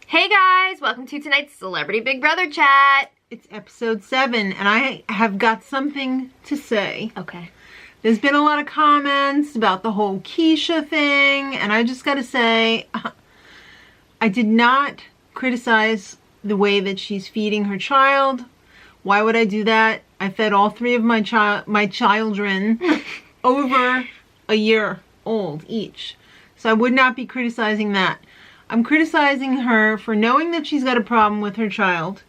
Hey guys, welcome to tonight's Celebrity Big Brother chat. It's episode 7 and I have got something to say. Okay. There's been a lot of comments about the whole Keisha thing, and I just gotta say, I did not criticize the way that she's feeding her child. Why would I do that? I fed all 3 of my children over a year old each. So I would not be criticizing that. I'm criticizing her for knowing that she's got a problem with her child.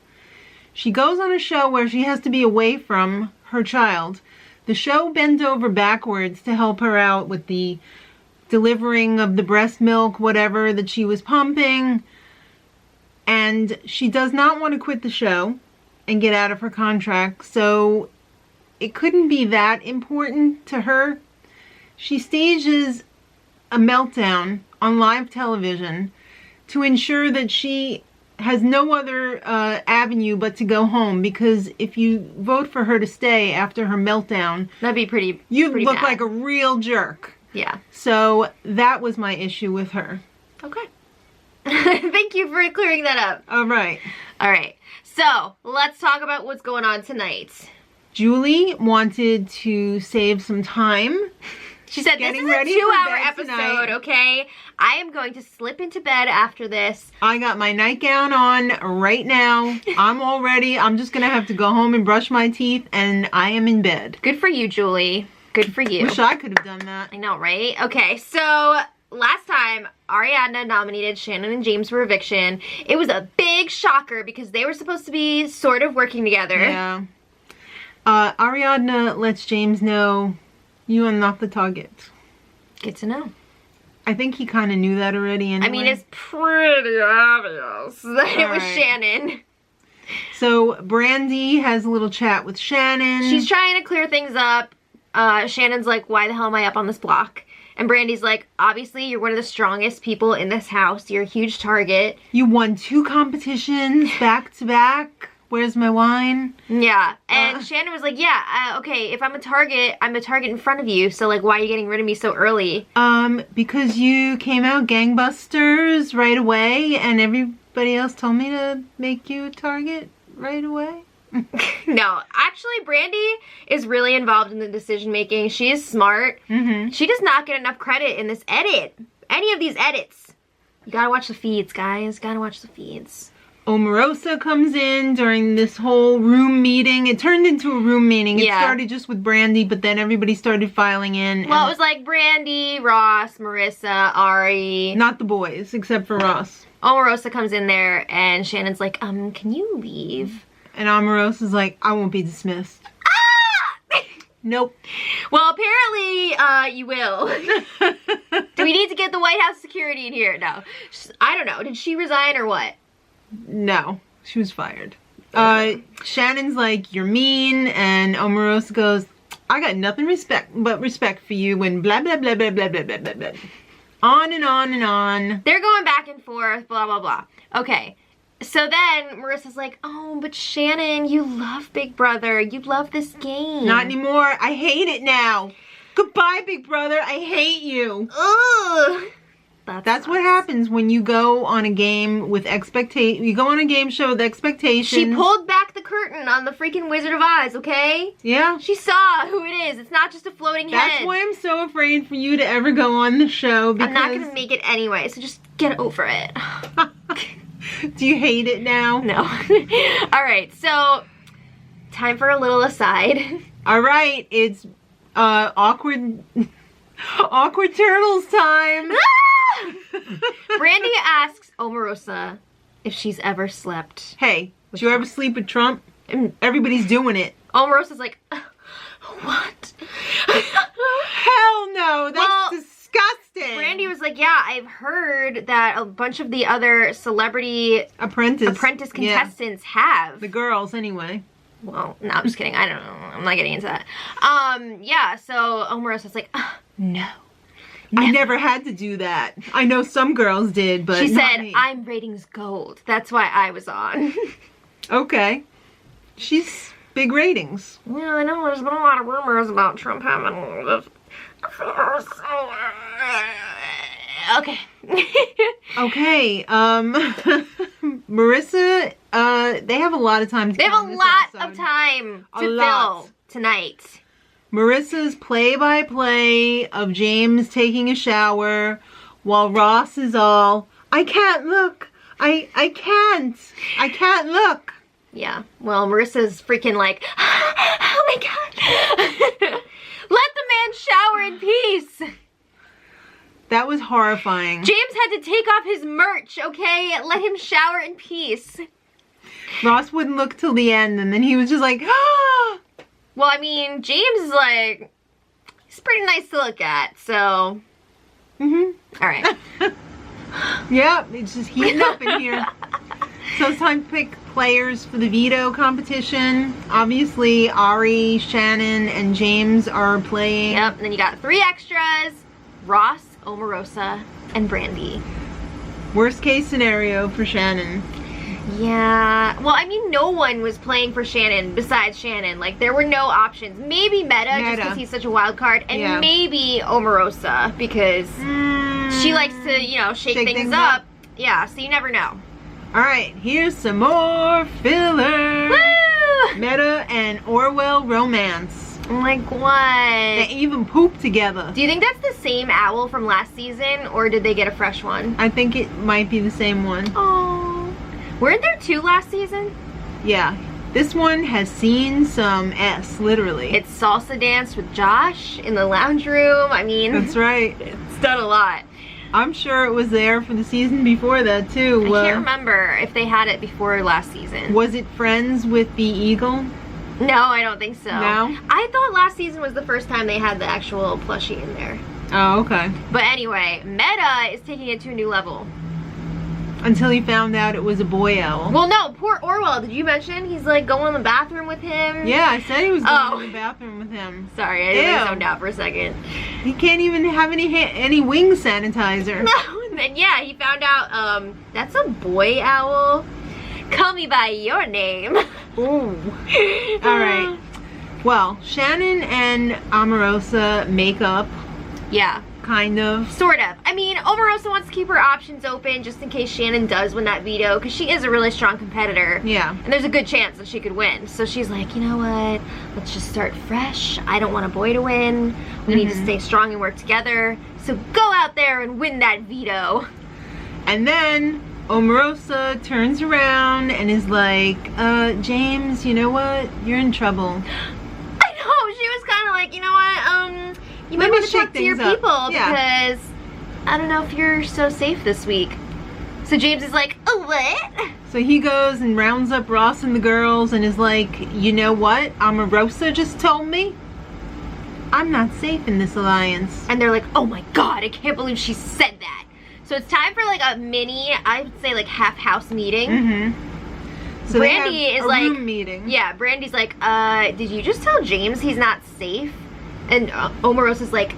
She goes on a show where she has to be away from her child. The show bent over backwards to help her out with the delivering of the breast milk, whatever, that she was pumping. And she does not want to quit the show and get out of her contract. So it couldn't be that important to her. She stages a meltdown on live television to ensure that she has no other avenue but to go home, because if you vote for her to stay after her meltdown, That'd be pretty look bad. like a real jerk. Yeah. So that was my issue with her. Okay. Thank you for clearing that up. All right. Alright, so let's talk about what's going on tonight. Julie wanted to save some time. She said, this is a 2-hour episode, okay? I am going to slip into bed after this. I got my nightgown on right now. I'm all ready. I'm just going to have to go home and brush my teeth, and I am in bed. Good for you, Julie. Good for you. Wish I could have done that. I know, right? Okay, so last time, Ariadna nominated Shannon and James for eviction. It was a big shocker because they were supposed to be sort of working together. Yeah. Ariadna lets James know, you are not the target. Good to know. I think he kind of knew that already anyway. I mean, it's pretty obvious that it was Shannon. So Brandy has a little chat with Shannon. She's trying to clear things up. Shannon's like, why the hell am I up on this block? And Brandy's like, obviously you're one of the strongest people in this house. You're a huge target. You won 2 competitions back to back. Where's my wine? Yeah. And Shannon was like, yeah, okay, if I'm a target in front of you. So like, why are you getting rid of me so early? Because you came out gangbusters right away and everybody else told me to make you a target right away. No, actually Brandy is really involved in the decision making. She is smart. She does not get enough credit in this edit. Any of these edits. You gotta watch the feeds, guys. Gotta watch the feeds. Omarosa comes in during this whole room meeting. It turned into a room meeting. It started just with Brandy, but then everybody started filing in. Well, it was like Brandy, Ross, Marissa, Ari. Not the boys, except for Ross. Omarosa comes in there and Shannon's like, can you leave? And Omarosa's like, I won't be dismissed. Ah! Nope. Well, apparently, you will. Do we need to get the White House security in here? No. I don't know. Did she resign or what? No, she was fired. Shannon's like, you're mean, and Omarosa goes, I got nothing but respect for you, and blah blah blah blah blah blah blah blah blah. On and on and on. They're going back and forth, blah blah blah. Okay, so then Marissa's like, oh, but Shannon, you love Big Brother. You love this game. Not anymore. I hate it now. Goodbye, Big Brother. I hate you. Ugh. That's what happens when you go on a game with expectation. You go on a game show with expectations. She pulled back the curtain on the freaking Wizard of Oz, okay? Yeah. She saw who it is. It's not just a floating head. That's why I'm so afraid for you to ever go on the show. Because I'm not going to make it anyway, so just get over it. Do you hate it now? No. Alright, so time for a little aside. Alright, it's awkward turtles time. Brandy asks Omarosa if she's ever slept. Hey, did you ever sleep with Trump? Everybody's doing it. Omarosa's like, what? Hell no, that's disgusting. Brandy was like, yeah, I've heard that a bunch of the other celebrity apprentice contestants have. The girls, anyway. Well, no, I'm just kidding. I don't know. I'm not getting into that. Yeah, so Omarosa's like, no. I never had to do that. I know some girls did, but she said, me. I'm ratings gold. That's why I was on. Okay. She's big ratings. Yeah, I know. There's been a lot of rumors about Trump having this. Okay. Okay, Marissa, they have a lot of time to They have kill a in this lot episode. of time A to lot. fill tonight. Marissa's play-by-play of James taking a shower while Ross is all, I can't look. I can't look. Yeah, well, Marissa's freaking like, oh my god. Let the man shower in peace. That was horrifying. James had to take off his merch, okay? Let him shower in peace. Ross wouldn't look till the end, and then he was just like, ah! Well, I mean, James is like, he's pretty nice to look at, so. All right. Yep, it's just heating up in here. So it's time to pick players for the veto competition. Obviously, Ari, Shannon, and James are playing. Yep, and then you got 3 extras. Ross, Omarosa, and Brandy. Worst case scenario for Shannon. Yeah, well, I mean, no one was playing for Shannon besides Shannon. Like, there were no options. Maybe Meta, just because he's such a wild card, and maybe Omarosa, because she likes to, you know, shake things up. Yeah, so you never know. Alright, here's some more filler. Woo! Meta and Orwell romance. Like what? They even poop together. Do you think that's the same owl from last season, or did they get a fresh one? I think it might be the same one. Oh, weren't there 2 last season? Yeah, this one has seen some S, literally. It's salsa danced with Josh in the lounge room. I mean, that's right. It's done a lot. I'm sure it was there for the season before that too. I can't remember if they had it before last season. Was it Friends with the Eagle? No, I don't think so. No? I thought last season was the first time they had the actual plushie in there. Oh, okay. But anyway, Meta is taking it to a new level. Until he found out it was a boy owl. Well, no, poor Orwell. Did you mention he's like going in the bathroom with him? Yeah, I said he was going in the bathroom with him. Sorry, I zoned out for a second. He can't even have any wing sanitizer. No, and then yeah, he found out that's a boy owl. Call me by your name. Ooh. All right. Well, Shannon and Omarosa make up. Yeah. Kind of. Sort of. I mean, Omarosa wants to keep her options open just in case Shannon does win that veto, because she is a really strong competitor. Yeah. And there's a good chance that she could win. So she's like, you know what? Let's just start fresh. I don't want a boy to win. We need to stay strong and work together. So go out there and win that veto. And then Omarosa turns around and is like, James, you know what? You're in trouble. I know. She was kind of like, you know what? You might want to talk to your people because I don't know if you're so safe this week. So James is like, oh, what? So he goes and rounds up Ross and the girls and is like, you know what? Omarosa just told me I'm not safe in this alliance. And they're like, oh my god, I can't believe she said that. So it's time for like a mini, I would say like half house meeting. So Brandy is like, room meeting. Yeah, Brandy's like, did you just tell James he's not safe? And Omarosa's like,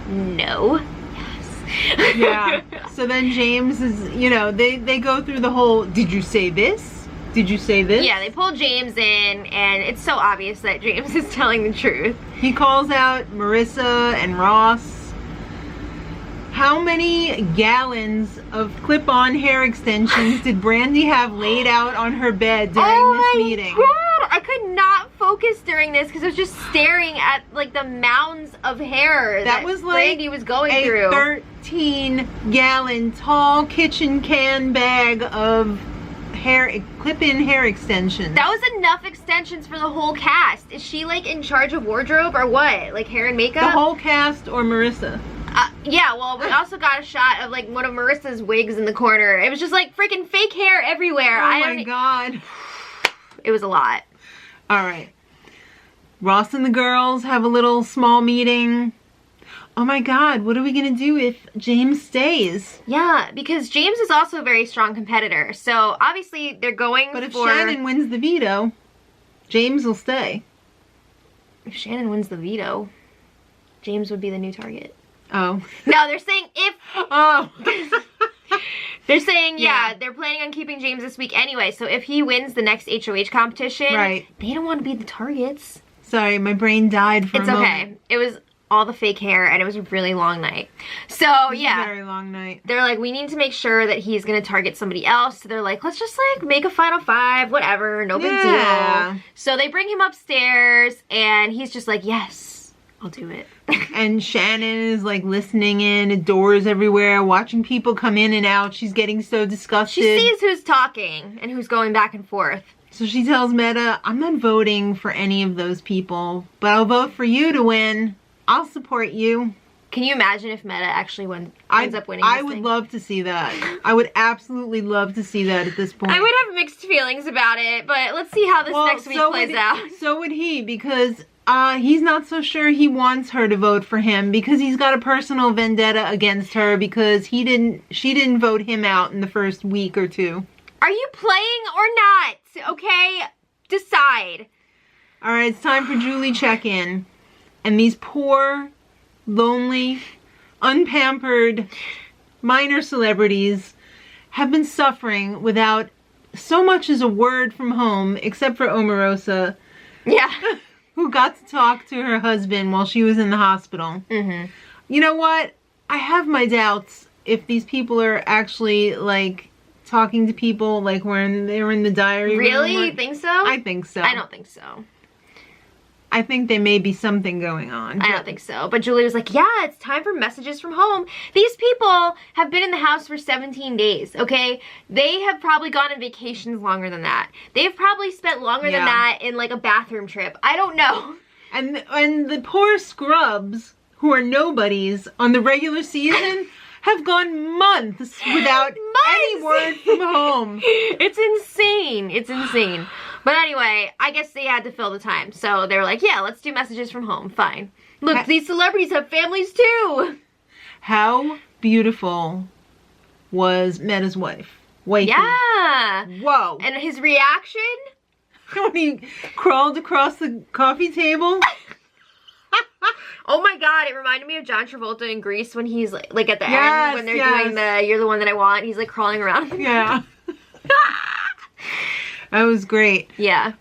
no. Yes. Yeah. So then James is, you know, they go through the whole, did you say this? Did you say this? Yeah, they pull James in, and it's so obvious that James is telling the truth. He calls out Marissa and Ross. How many gallons of clip-on hair extensions did Brandy have laid out on her bed during this meeting? God, I could not focus during this because I was just staring at like the mounds of hair that was like Brandy was going through. 13-gallon tall kitchen can bag of clip-in hair extensions. That was enough extensions for the whole cast. Is she like in charge of wardrobe or what? Like hair and makeup? The whole cast or Marissa? Yeah, well, we also got a shot of like one of Marissa's wigs in the corner. It was just like freaking fake hair everywhere. Oh my god. It was a lot. Alright. Ross and the girls have a little small meeting. Oh my god, what are we gonna do if James stays? Yeah, because James is also a very strong competitor. So obviously they're going But if Shannon wins the veto, James will stay. If Shannon wins the veto, James would be the new target. Oh. No, they're saying if... Oh. They're saying, yeah, they're planning on keeping James this week anyway. So if he wins the next HOH competition, right, they don't want to be the targets. Sorry, my brain died for a moment. It's okay. It was all the fake hair, and it was a really long night. So, yeah. A very long night. They're like, we need to make sure that he's going to target somebody else. So they're like, let's just like make a final 5, whatever, no big deal. So they bring him upstairs, and he's just like, yes, I'll do it. And Shannon is like listening in, doors everywhere, watching people come in and out. She's getting so disgusted. She sees who's talking and who's going back and forth. So she tells Meta, I'm not voting for any of those people, but I'll vote for you to win. I'll support you. Can you imagine if Meta actually ends up winning this I would love to see that. I would absolutely love to see that at this point. I would have mixed feelings about it, but let's see how this next week plays out. So would he, because he's not so sure he wants her to vote for him, because he's got a personal vendetta against her because she didn't vote him out in the first week or 2. Are you playing or not? Okay, decide. All right, it's time for Julie check-in. And these poor, lonely, unpampered minor celebrities have been suffering without so much as a word from home, except for Omarosa. Yeah. Who got to talk to her husband while she was in the hospital. Mm-hmm. You know what? I have my doubts if these people are actually, like, talking to people like they're in the diary room. Really? You think so? I think so. I don't think so. I think there may be something going on. I don't think so. But Julie was like, yeah, it's time for messages from home. These people have been in the house for 17 days, okay? They have probably gone on vacations longer than that. They've probably spent longer than that in like a bathroom trip. I don't know. And the poor scrubs who are nobodies on the regular season have gone months without any word from home. It's insane. It's insane. But anyway, I guess they had to fill the time. So they were like, yeah, let's do messages from home. Fine. Look, these celebrities have families too. How beautiful was Meta's wife? Wifey. Yeah. Whoa. And his reaction? When he crawled across the coffee table. Oh my god, it reminded me of John Travolta in Grease when he's like at the end when they're doing the You're the One That I Want. He's like crawling around. Yeah. That was great. Yeah.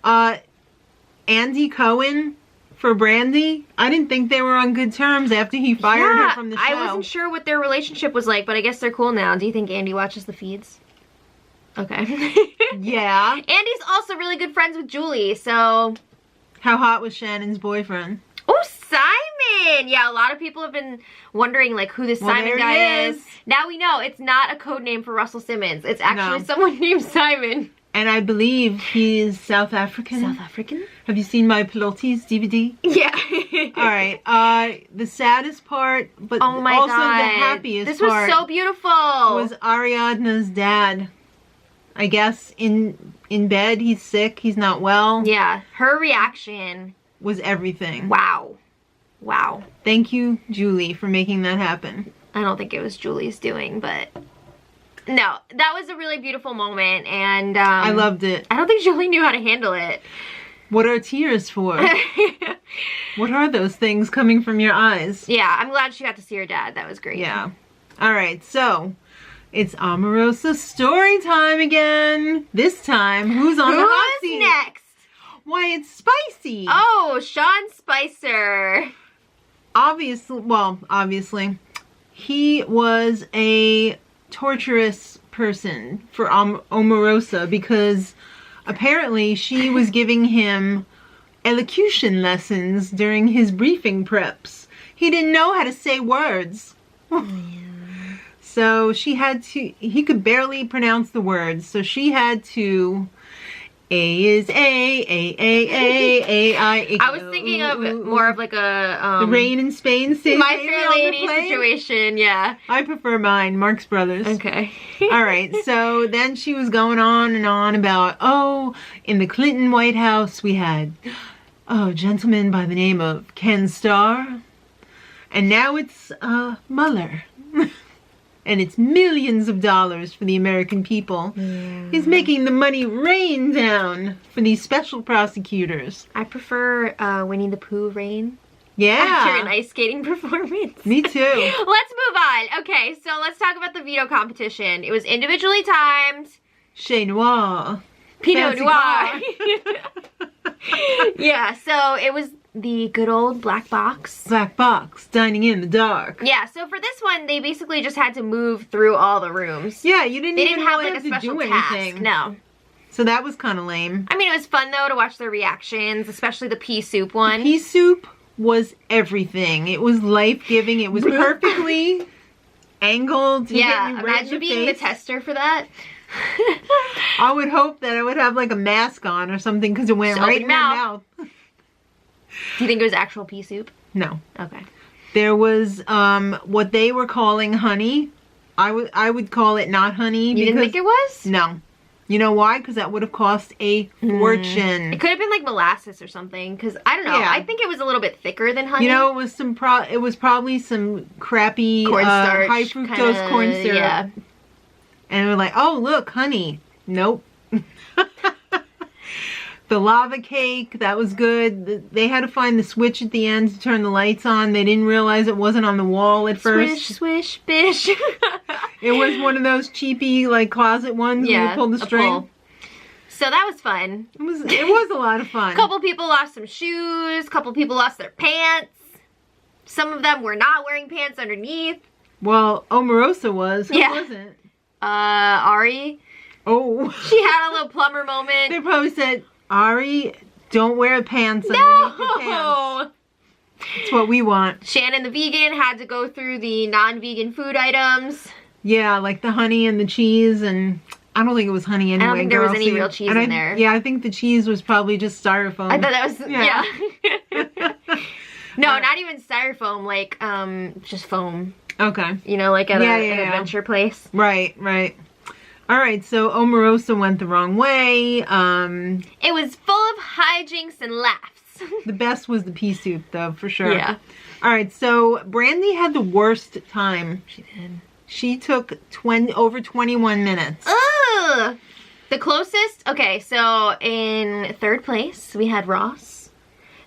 Andy Cohen for Brandy. I didn't think they were on good terms after he fired her from the show. I wasn't sure what their relationship was like, but I guess they're cool now. Do you think Andy watches the feeds? Okay. Yeah. Andy's also really good friends with Julie, so... How hot was Shannon's boyfriend? Oh, Simon! Yeah, a lot of people have been wondering, like, who this Simon guy is. Now we know it's not a code name for Russell Simmons. It's actually someone named Simon. And I believe he's South African. South African? Have you seen my Pilates DVD? Yeah. All right. The saddest part, but also the happiest part. This was so beautiful. Was Ariadna's dad. I guess in bed, he's sick, he's not well. Yeah, her reaction was everything. Wow. Wow. Thank you, Julie, for making that happen. I don't think it was Julie's doing, but no, that was a really beautiful moment, and I loved it. I don't think Julie knew how to handle it. What are tears for? What are those things coming from your eyes? Yeah, I'm glad she got to see her dad. That was great. Yeah. All right, so it's Omarosa story time again. This time, who's on the hot seat? Who's next? Why, it's Spicy. Oh, Sean Spicer. Obviously, he was a torturous person for Omarosa because apparently she was giving him elocution lessons during his briefing preps. He didn't know how to say words. So he could barely pronounce the words, so she had to, A is A, I. I was thinking of more of like a, the Rain in Spain scene. My Fair Lady situation, yeah. I prefer mine, Marx Brothers. Okay. All right, so then she was going on and on about, in the Clinton White House we had, a gentleman by the name of Ken Starr, and now it's Mueller. And it's millions of dollars for the American people. Yeah. He's making the money rain down for these special prosecutors. I prefer Winnie the Pooh rain. Yeah. After an ice skating performance. Me too. Let's move on. Okay, so let's talk about the veto competition. It was individually timed. Chez Noir. Pinot Noir. Yeah, so it was the good old black box. Black box, dining in the dark. Yeah, so for this one, they basically just had to move through all the rooms. Yeah, you didn't They even didn't have really like a have to special do task. anything. No. So that was kind of lame. I mean, it was fun though to watch their reactions, especially the pea soup one. Pea soup was everything. It was life-giving. It was perfectly angled. Yeah, imagine being the tester for that. I would hope that I would have like a mask on or something because it went Just right open in my mouth. Do you think it was actual pea soup? No. Okay. There was what they were calling honey. I would call it not honey. You didn't think it was? No. You know why? Because that would have cost a fortune. It could have been like molasses or something. Because I don't know. Yeah. I think it was a little bit thicker than honey. You know, it was it was probably some crappy cornstarch, high fructose corn syrup. Yeah. And we're like, oh look, honey. Nope. The lava cake, that was good. They had to find the switch at the end to turn the lights on. They didn't realize it wasn't on the wall at first. Swish, swish, bish. It was one of those cheapy like closet ones where you pull the string. Pull. So that was fun. It was a lot of fun. Couple people lost some shoes. Couple people lost their pants. Some of them were not wearing pants underneath. Well, Omarosa was. Who Yeah. wasn't? Ari. Oh. She had a little plumber moment. They probably said, Ari, don't wear pants underneath your pants. No! That's what we want. Shannon the vegan had to go through the non-vegan food items. Yeah, like the honey and the cheese, and I don't think it was honey anyway. I don't think there was any real cheese in there. Yeah, I think the cheese was probably just styrofoam. I thought that was, Yeah. No, not even styrofoam, like, just foam. Okay. You know, like at an adventure place. Right, right. All right, so Omarosa went the wrong way. It was full of hijinks and laughs. The best was the pea soup, though, for sure. Yeah. All right, so Brandy had the worst time. She did. She took over 21 minutes. Ugh! The closest, okay, so in third place, we had Ross,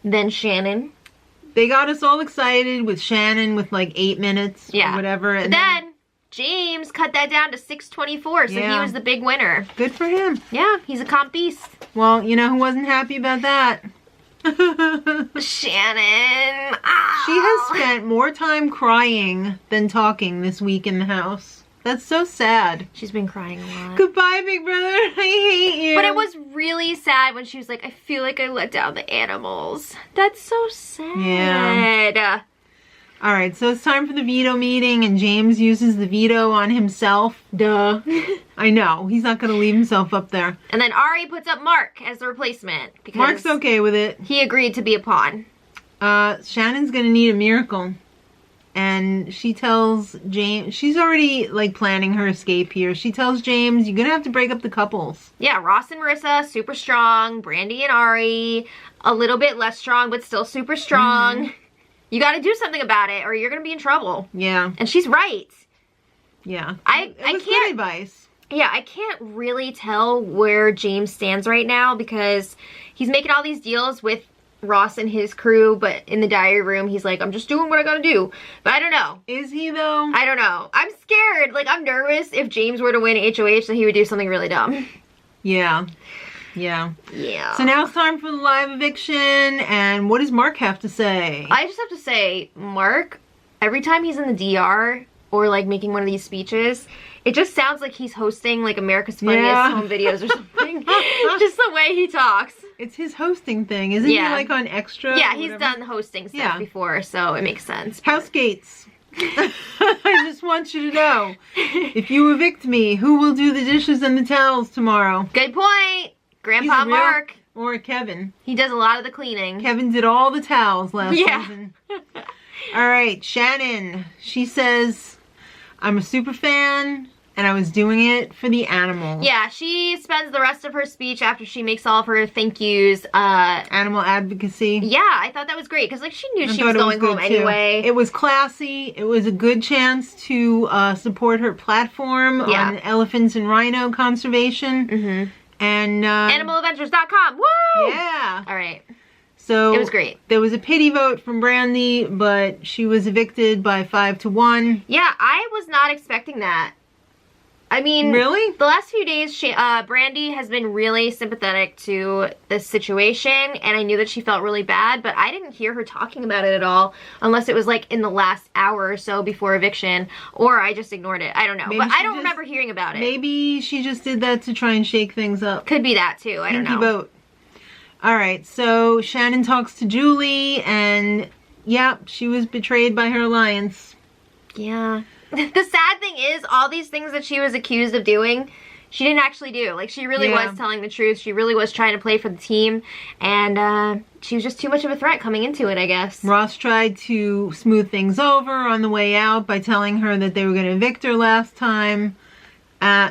then Shannon. They got us all excited with Shannon with like 8 minutes or whatever. And then James cut that down to 6:24, so he was the big winner. Good for him. Yeah, he's a comp beast. Well, you know who wasn't happy about that? Shannon. Ow. She has spent more time crying than talking this week in the house. That's so sad. She's been crying a lot. Goodbye, big brother. I hate you. But it was really sad when she was like, I feel like I let down the animals. That's so sad. Yeah. All right, so it's time for the veto meeting, and James uses the veto on himself. Duh. I know. He's not going to leave himself up there. And then Ari puts up Mark as the replacement. Because Mark's okay with it. He agreed to be a pawn. Shannon's going to need a miracle. And she tells James, she's already like planning her escape here. She tells James, you're going to have to break up the couples. Yeah, Ross and Marissa, super strong. Brandy and Ari, a little bit less strong, but still super strong. Mm-hmm. You got to do something about it or you're going to be in trouble. Yeah. And she's right. Yeah. I can't. Good advice. Yeah, I can't really tell where James stands right now because he's making all these deals with Ross and his crew, but in the diary room, he's like, I'm just doing what I gotta do. But I don't know. Is he though? I don't know. I'm scared. Like, I'm nervous if James were to win HOH that he would do something really dumb. Yeah. Yeah. Yeah. So now it's time for the live eviction, and what does Mark have to say? I just have to say, Mark, every time he's in the DR or like making one of these speeches, it just sounds like he's hosting like America's Funniest Home Videos or something. Just the way he talks. It's his hosting thing. Isn't he like on Extra? Yeah, he's done hosting stuff before, so it makes sense. House Gates. I just want you to know, if you evict me, who will do the dishes and the towels tomorrow? Good point. Grandpa Mark. Or Kevin. He does a lot of the cleaning. Kevin did all the towels last season. All right, Shannon. She says, I'm a super fan, and I was doing it for the animals. Yeah, she spends the rest of her speech after she makes all of her thank yous. Animal advocacy. Yeah, I thought that was great, because like she knew she was going home anyway. It was classy. It was a good chance to support her platform on elephants and rhino conservation. Mm-hmm. And AnimalAdventures.com. Woo! Yeah. All right. So it was great. There was a pity vote from Brandy, but she was evicted by 5-1. Yeah, I was not expecting that. I mean, really? The last few days, Brandy has been really sympathetic to this situation, and I knew that she felt really bad, but I didn't hear her talking about it at all, unless it was like in the last hour or so before eviction, or I just ignored it. I don't know, Maybe but I don't remember hearing about it. Maybe she just did that to try and shake things up. Could be that too. I don't know. Pinky vote. All right, so Shannon talks to Julie, and yeah, she was betrayed by her alliance. Yeah. The sad thing is, all these things that she was accused of doing, she didn't actually do. Like, she really was telling the truth. She really was trying to play for the team. And she was just too much of a threat coming into it, I guess. Ross tried to smooth things over on the way out by telling her that they were going to evict her last time.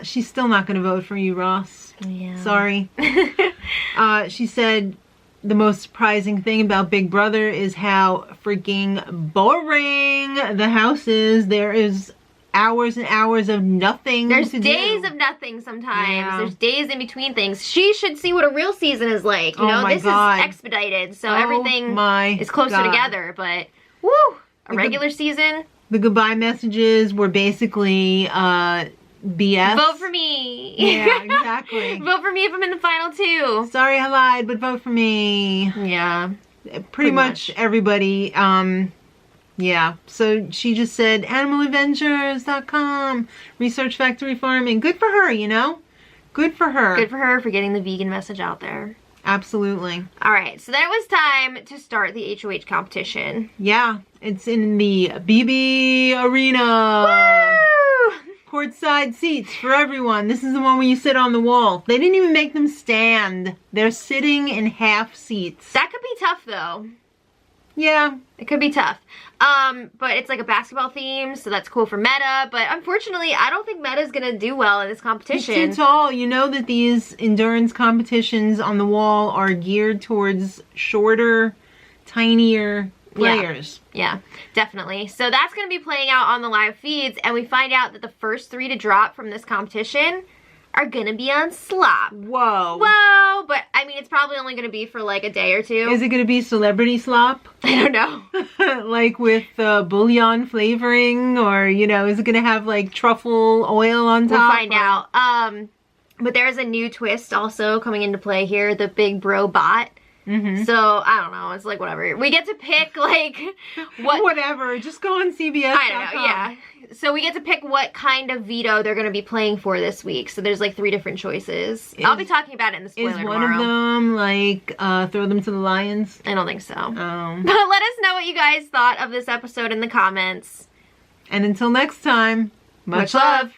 She's still not going to vote for you, Ross. Yeah. Sorry. She said the most surprising thing about Big Brother is how freaking boring the house is. There is hours and hours of nothing There's to days do. of nothing sometimes. Yeah. There's days in between things. She should see what a real season is like. You know, this is expedited, so everything is closer together. But, woo! A regular season. The goodbye messages were basically BS. Vote for me. Yeah, exactly. Vote for me if I'm in the final two. Sorry I lied, but vote for me. Yeah. Pretty much everybody. Yeah. So she just said animalavengers.com, Research Factory Farming. Good for her, you know? Good for her. Good for her for getting the vegan message out there. Absolutely. All right, so then it was time to start the HOH competition. Yeah, it's in the BB Arena. Woo! Courtside seats for everyone. This is the one where you sit on the wall. They didn't even make them stand. They're sitting in half seats. That could be tough, though. Yeah. It could be tough. But it's like a basketball theme, so that's cool for Meta. But unfortunately, I don't think Meta's going to do well in this competition. He's too tall. You know that these endurance competitions on the wall are geared towards shorter, tinier players. Yeah, definitely. So that's going to be playing out on the live feeds, and we find out that the first 3 to drop from this competition are going to be on slop. Whoa. Whoa, but I mean, it's probably only going to be for like a day or two. Is it going to be celebrity slop? I don't know. Like with bouillon flavoring, or, you know, is it going to have like truffle oil on top? We'll find out. But there's a new twist also coming into play here, the big bro bot. Mm-hmm. So, I don't know. It's like, whatever. We get to pick, like, what... Whatever. Just go on CBS. I don't know, yeah. So, we get to pick what kind of veto they're going to be playing for this week. So, there's, like, 3 different choices. I'll be talking about it in the spoiler tomorrow. Is one of them, like, throw them to the lions? I don't think so. Oh. But let us know what you guys thought of this episode in the comments. And until next time, much love.